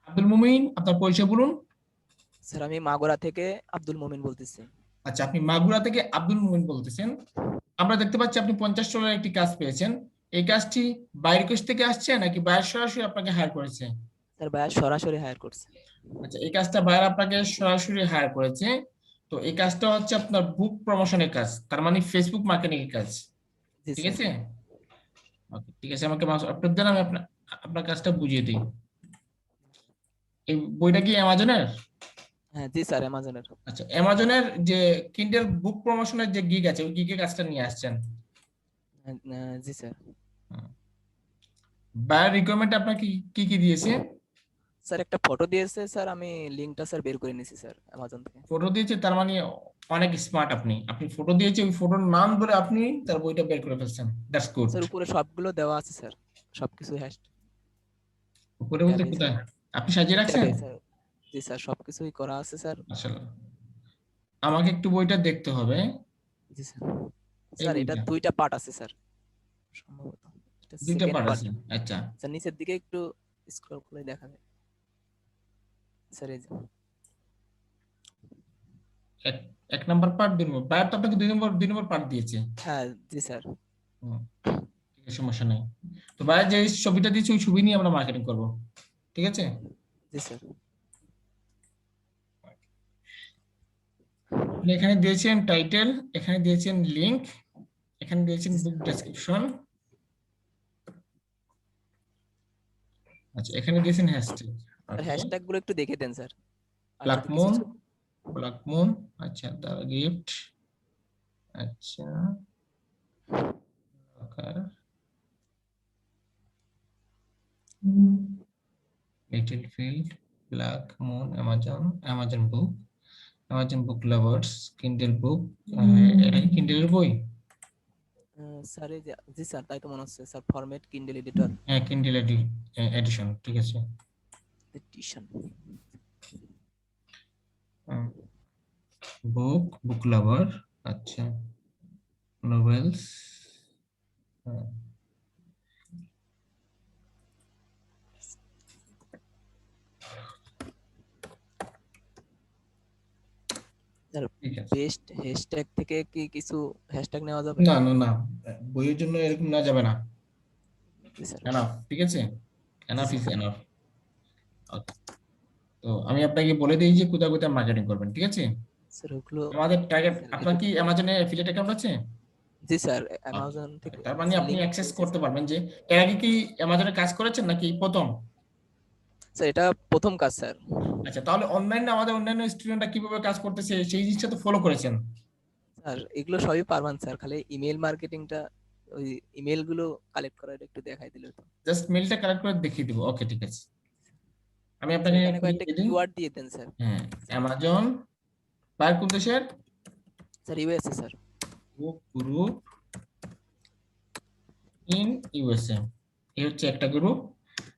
আব্দুল মুমিন, আপনার পরিচয় বলুন। স্যার আমি মাগুরা থেকে আব্দুল মোমিন বলতেছি। আচ্ছা, আপনি মাগুরা থেকে আব্দুল মুমিন বলতেছেন। আমরা দেখতে পাচ্ছি আপনি $50 একটি কাজ পেয়েছেন। এই কাজটি বাইরের কাছ থেকে আসছে নাকি বাইরে সরাসরি আপনাকে হায়ার করেছে? স্যার ভাইয়া সরাসরি হায়ার করছে। আচ্ছা, এই কাজটা বাইরে আপনাকে সরাসরি হায়ার করেছে। তো এই কাজটা হচ্ছে আপনার বুক প্রমোশনের কাজ, তার মানে ফেসবুক মার্কেটিং এর কাজ। জি ঠিক স্যার। আছে, ওকে, ঠিক আছে, আমাকে আপলোড দেন, আমি আপনার আপনার কাজটা বুঝিয়ে দিই। এই বইটা কি অ্যামাজনের? হ্যাঁ জি স্যার, অ্যামাজনের। আচ্ছা, অ্যামাজনের যে কিন্ডেল বুক প্রমোশনের যে গিগ আছে, ওই গিগে কাজটা নিয়ে আসছেন। জি স্যার। বায়ার রিকোয়ারমেন্ট আপনাকে কি কি কি দিয়েছে? স্যার একটা ফটো দিয়েছে স্যার, আমি লিঙ্কটা স্যার বের করে নিয়েছি স্যার অ্যামাজন থেকে। ফটো দিয়েছে, তার মানে অনেক স্মার্ট। আপনি আপনি ফটো দিয়েছে, ওই ফটোর নাম ধরে আপনি তার বইটা বের করে ফেলছেন। That's good. স্যার উপরে সবগুলো দেওয়া আছে স্যার, সবকিছু হ্যাশ উপরে বলতে ট্যাবে স্যার। কোথায় আপনি সাজিয়ে রাখছেন? ট্যাবে স্যার। জি স্যার, সবকিছুই করা আছে স্যার। আসলে আমাকে একটু বইটা দেখতে হবে। জি স্যার। এই স্যার এটা বইটা দুইটা পার্ট আছে স্যার সম্ভবত। এটা দুইটা সেকেন্ড পার্ট পার্ট। আছে। আচ্ছা, স্যার নিচের দিকে একটু স্ক্রল করে দেখা যায় স্যার, এই যে। এক এক নাম্বার পার্ট, 2 নম্বর বায়ার তো আপনাকে 2 নম্বর পার্ট দিয়েছে। হ্যাঁ জি স্যার। হুম, ঠিক আছে, সমস্যা নেই। তো বায়ার যে ছবিটা দিয়েছে, ওই ছবি নিয়ে আমরা মার্কেটিং করব। ঠিক আছে, জি স্যার। আপনি এখানে দিয়েছেন টাইটেল, এখানে দিয়েছেন লিংক, এখানে দিয়েছেন জি বুক স্যার। ডেসক্রিপশন। আচ্ছা, এখানে দিয়েছেন হ্যাশট্যাগ। স্যার ওকে, হ্যাশট্যাগ গুলো একটু দেখে দেন স্যার, আর ব্ল্যাক যদি কিছু মুন, ব্ল্যাক মুন। আচ্ছা, দ্য গিফট। আচ্ছা, little field, black moon, Amazon, Amazon book, Amazon book lovers, Kindle book. এটা কি কিন্ডেলের বই? স্যার এই যে, জি স্যার তাই তো মনে হচ্ছে স্যার, ফরম্যাট কিন্ডেল এডিটর হ্যাঁ, কিন্ডেল এডিশন, ঠিক আছে। এডিশন। বুক, বুক লাভার। আচ্ছা, নোভেলস। স্যার ঠিক আছে, বেস্ট হ্যাশট্যাগ থেকে কি কিছু হ্যাশট্যাগ নেওয়া যাবে? না না না, বইয়ের জন্য এরকম না যাবে না। জি স্যার। এনাফ, ঠিক আছে, জি এনাফ স্যার। Is enough. তো আমি আপনাকে বলে দিই যে কোথায় কোথায় মার্কেটিং করবেন, ঠিক আছে। স্যার ওগুলো আমাদের টার্গেট, স্যার আপনার একটু, কি অ্যামাজনে অ্যাফিলিয়েট অ্যাকাউন্ট আছে? জি স্যার Okay, অ্যামাজন থেকে তার মানে আপনি লিংক অ্যাক্সেস পেয়েছি করতে স্যার। পারবেন যে এর আগে কি অ্যামাজনে কাজ করেছেন নাকি প্রথম? স্যার এটা প্রথম কাজ স্যার। আচ্ছা, তাহলে অনলাইনে আমাদের অন্যান্য স্টুডেন্টরা কিভাবে কাজ করতেছে সেই জিনিসটা তো ফলো করেছেন। স্যার এগুলো সবই পারবেন স্যার, খালি ইমেল মার্কেটিংটা, ওই ইমেল গুলো কালেক্ট করার একটু দেখাই দিলে তো। জাস্ট মেলটা কালেক্ট করে দেখিয়ে দিব। ওকে, ঠিক আছে, আমি স্যার আপনাকে এখানে একটু কয়েকটা লিখে দিই। কিওয়ার্ড দিয়ে দেন স্যার। হ্যাঁ, অ্যামাজন, বাইর কোন দেশের? Sir USA sir. Book group in USA, এই হচ্ছে একটা গ্রুপ।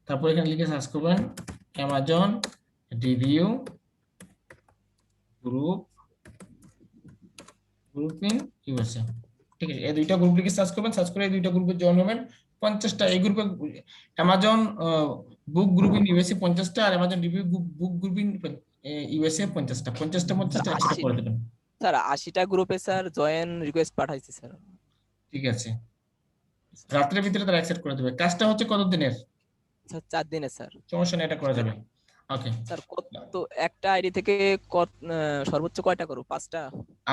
তারপর এখানে লিখে সার্চ করবেন Amazon review group, group in USA. ঠিক আছে, এই দুইটা গ্রুপ লিখে সার্চ করবেন, সার্চ করে এই দুইটা গ্রুপে জয়েন হবেন। 50টা এই গ্রুপে, Amazon book group in USA 50টা, আর Amazon review book group in USA 50টা, 50টার মধ্যে স্যার একটা 80, করে দেবেন। স্যার 80টা গ্রুপে স্যার জয়েন রিকোয়েস্ট পাঠাইছি স্যার। ঠিক আছে, রাত্রের ভিতরে তারা অ্যাকসেপ্ট করে দেবে। কাজটা হচ্ছে কত দিনের? স্যার 4 দিনে স্যার। সমস্যা নেই, এটা করা যাবে। ওকে, স্যার কত, একটা আইডি থেকে সর্বোচ্চ কয়টা করব? 5টা?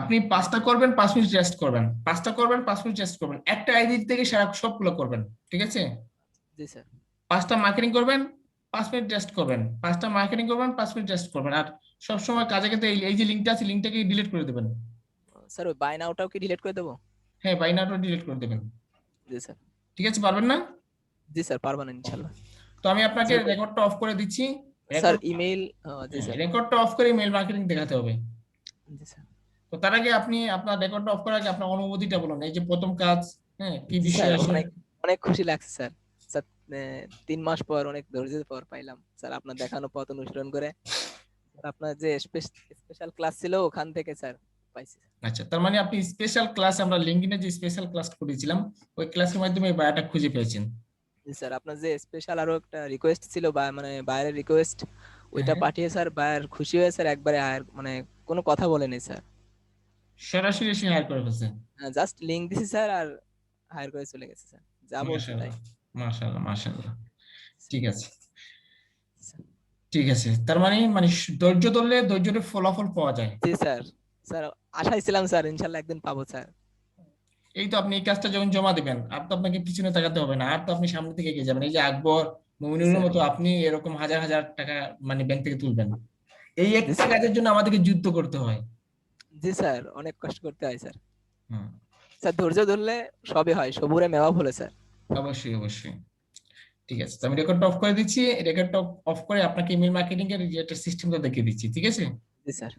আপনি 5টা করবেন, 5 মিনিট রেস্ট করবেন, 5টা করবেন, 5 মিনিট রেস্ট করবেন, একটা আইডি থেকে সারা সবগুলো করবেন। ঠিক আছে, জি স্যার। 5টা মার্কেটিং করবেন, 5 মিনিট রেস্ট করবেন, 5টা মার্কেটিং করবেন, 5 মিনিট রেস্ট করবেন। আর সবসময় কাজে ক্ষেত্রে এই যে লিঙ্কটা আছে, লিঙ্কটাকে ডিলিট করে দেবেন। স্যার ওই বাই নাওটাও কি ডিলিট করে দেবো? হ্যাঁ, বাইনাটা ডিলিট করে দেবেন। জি স্যার। ঠিক আছে, পারবেন না? জি স্যার পারবেন ইনশাল্লাহ। তো আমি আপনাকে স্যার রেকর্ডটা অফ করে দিচ্ছি। স্যার রেকর্ড, ইমেল, জি স্যার। রেকর্ডটা অফ করে মেল মার্কেটিং দেখাতে হবে। জি স্যার। তো তার আগে আপনি আপনার রেকর্ডটা অফ করার আগে আপনার অনুভূতিটা বলুন, এই যে প্রথম কাজ, হ্যাঁ, কি জি বিষয় স্যার আসে? অনেক অনেক খুশি লাগছে স্যার। স্যার 3 মাস পর অনেক ধৈর্যের পর পাইলাম স্যার আপনার দেখানো পথ অনুসরণ করে। আপনার যে স্পেশাল ক্লাস ছিল ওখান থেকে স্যার পাইছি। আচ্ছা, তার মানে আপনি স্পেশাল ক্লাস, আমরা লিঙ্কডইনে যে স্পেশাল ক্লাস করেছিলাম, ওই ক্লাসের মাধ্যমে এই বায়োটা খুঁজে পেয়েছেন। জি স্যার, আপনার যে স্পেশাল আরো একটা রিকোয়েস্ট ছিল বা মানে বাইরের রিকোয়েস্ট, ওইটা হ্যাঁ, পাঠিয়ে স্যার বায়ার খুশি হয়ে স্যার একবারে হায়ার মানে কোনো কথা বলেনি স্যার। সরাসরি এসে হায়ার করে ফেলছে। জাস্ট লিংক দিছি স্যার আর হায়ার করে চলে গেছে স্যার, যা বলছে তাই। মাশাআল্লাহ, মাশাআল্লাহ, মাশাআল্লাহ। ঠিক আছে, স্যার, ঠিক আছে, তার মানে ধৈর্য ধরলে ধৈর্যের ফলাফল পাওয়া যায়। জি স্যার। স্যার আশায় ছিলাম স্যার, ইনশাল্লাহ একদিন পাবো স্যার। এই তো আপনি এই কাজটা যখন জমা দিবেন, আর তো আপনাকে পিছনে তাকাতে হবে না, আর তো আপনি সামনে থেকে এগিয়ে যাবেন। এই যে আকবর, জি মুমিনুরের স্যার। মতো আপনি এরকম হাজার হাজার টাকা ব্যাংক থেকে তুলবেন। এই জি একটা স্যার। কাজের জন্য আমাদেরকে যুদ্ধ করতে হয়। জি স্যার, অনেক কষ্ট করতে হয় স্যার। হুম, স্যার ধৈর্য ধরলে সবই হয়, সবুরে মেওয়া ফলে স্যার। অবশ্যই, অবশ্যই। ঠিক আছে, তো আমি রেকর্ডটা অফ করে দিচ্ছি। রেকর্ডটা অফ করে আপনাকে ইমেল মার্কেটিং এর যে একটা সিস্টেমটা দেখিয়ে দিচ্ছি, ঠিক আছে? জি স্যার।